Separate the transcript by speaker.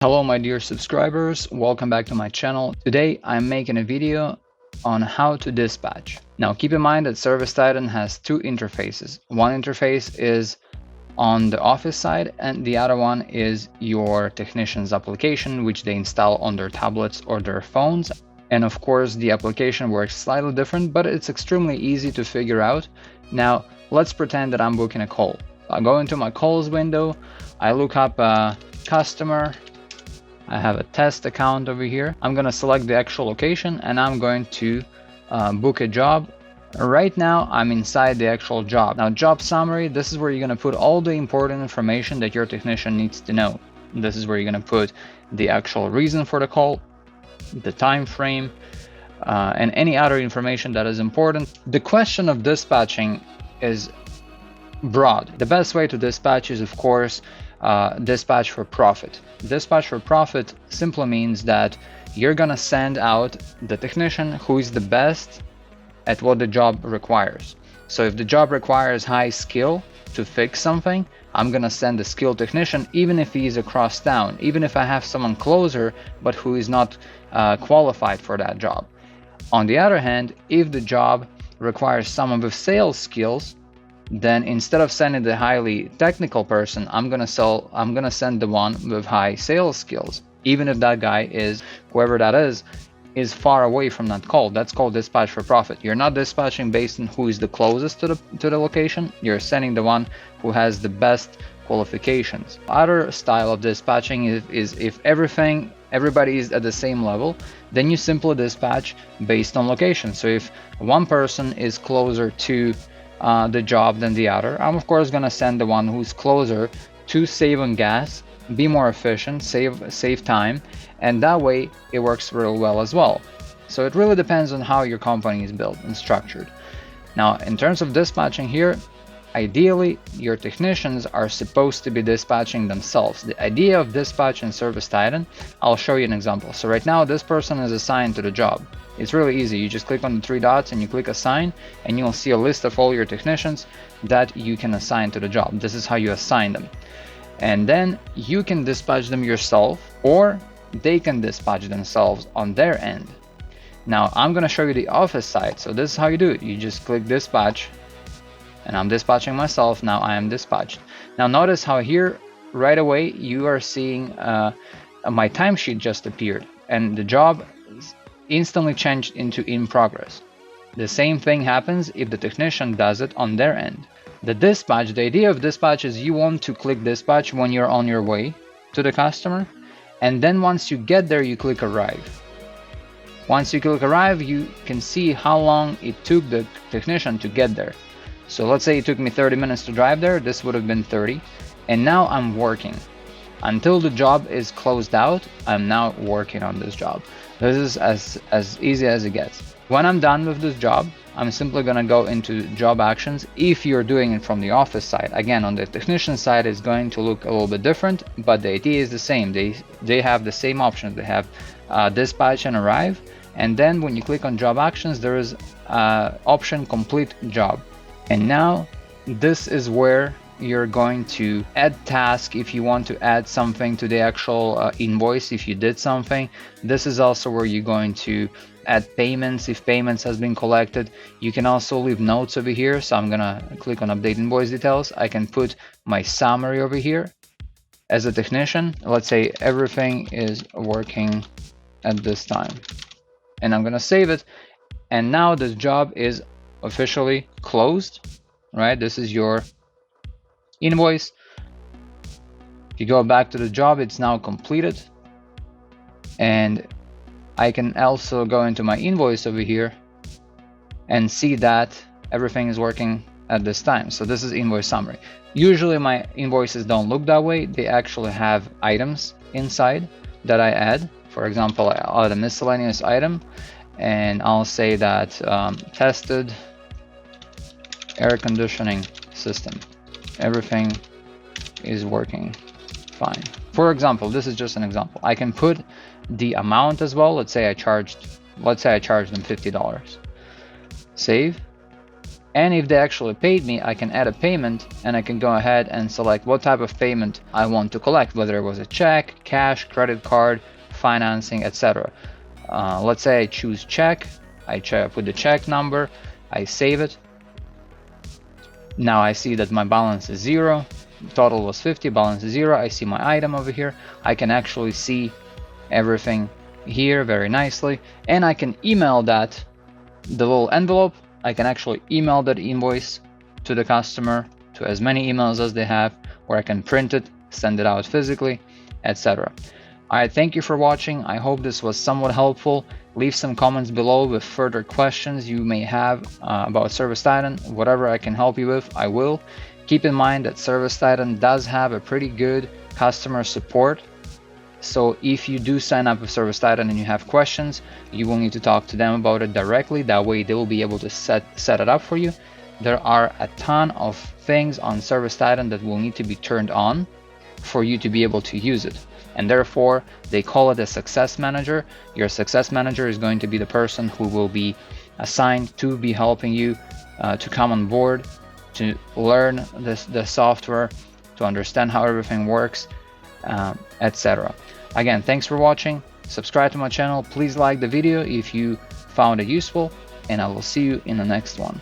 Speaker 1: Hello my dear subscribers, welcome back to my channel. Today I'm making a video on how to dispatch. Now keep in mind that Service Titan has two interfaces. One interface is on the office side and the other one is your technician's application, which they install on their tablets or their phones. And of course the application works slightly different, but it's extremely easy to figure out. Now let's pretend that I'm booking a call. I go into my calls window, I look up a customer. I have a test account over here. I'm gonna select the actual location and I'm going to book a job. Right now I'm inside the actual job. Now job summary, this is where you're gonna put all the important information that your technician needs to know. This is where you're gonna put the actual reason for the call, the time frame, and any other information that is important. The question of dispatching is broad. The best way to dispatch is of course dispatch for profit. Dispatch for profit simply means that you're gonna send out the technician who is the best at what the job requires. So if the job requires high skill to fix something, I'm gonna send the skilled technician even if he is across town, even if I have someone closer but who is not qualified for that job. On the other hand, if the job requires someone with sales skills, then instead of sending the highly technical person, I'm gonna send the one with high sales skills, even if that guy is, whoever that is far away from that call. That's called dispatch for profit. You're not dispatching based on who is the closest to the location. You're sending the one who has the best qualifications. Other style of dispatching is if everybody is at the same level, then you simply dispatch based on location. So if one person is closer to the job than the other, I'm of course gonna send the one who's closer to save on gas, be more efficient, save time, and that way it works real well as well. So it really depends on how your company is built and structured. Now in terms of dispatching here, ideally your technicians are supposed to be dispatching themselves. The idea of dispatch in Service Titan, I'll show you an example. So right now this person is assigned to the job. It's really easy. You just click on the three dots and you click assign and you'll see a list of all your technicians that you can assign to the job. This is how you assign them. And then you can dispatch them yourself or they can dispatch themselves on their end. Now I'm going to show you the office side. So this is how you do it. You just click dispatch and I'm dispatching myself. Now I am dispatched. Now notice how here right away you are seeing my timesheet just appeared and the job instantly changed into in progress. The same thing happens if the technician does it on their end. The dispatch, the idea of dispatch is you want to click dispatch when you're on your way to the customer, and then once you get there you click arrive. Once you click arrive, you can see how long it took the technician to get there. So let's say it took me 30 minutes to drive there, this would have been 30, and now I'm working. Until the job is closed out, I'm now working on this job. This is as easy as it gets. When I'm done with this job, I'm simply gonna go into job actions. If you're doing it from the office side, again on the technician side it's going to look a little bit different, but the idea is the same. They have the same options. They have dispatch and arrive, and then when you click on job actions there is option complete job. And now this is where you're going to add task if you want to add something to the actual invoice. If you did something, this is also where you're going to add payments if payments has been collected. You can also leave notes over here. So I'm gonna click on update invoice details. I can put my summary over here. As a technician, let's say everything is working at this time, and I'm gonna save it. And now this job is officially closed, right? This is your invoice. If you go back to the job, it's now completed, and I can also go into my invoice over here and see that everything is working at this time. So this is invoice summary. Usually my invoices don't look that way. They actually have items inside that I add. For example, I'll add a miscellaneous item and I'll say that tested air conditioning system, everything is working fine. For example, this is just an example. I can put the amount as well. Let's say I charged them $50. Save. And if they actually paid me, I can add a payment and I can go ahead and select what type of payment I want to collect, whether it was a check, cash, credit card, financing, etc. Let's say I choose check. I put the check number, I save it. Now I see that my balance is 0. Total was 50, balance is 0. I see my item over here. I can actually see everything here very nicely, and I can email that, the little envelope, I can actually email that invoice to the customer, to as many emails as they have, or I can print it, send it out physically, etc. Alright, thank you for watching. I hope this was somewhat helpful. Leave some comments below with further questions you may have about ServiceTitan. Whatever I can help you with, I will. Keep in mind that ServiceTitan does have a pretty good customer support. So if you do sign up with ServiceTitan and you have questions, you will need to talk to them about it directly. That way they will be able to set it up for you. There are a ton of things on ServiceTitan that will need to be turned on for you to be able to use it. And therefore, they call it a success manager. Your success manager is going to be the person who will be assigned to be helping you to come on board, to learn the software, to understand how everything works, etc. Again, thanks for watching. Subscribe to my channel. Please like the video if you found it useful, and I will see you in the next one.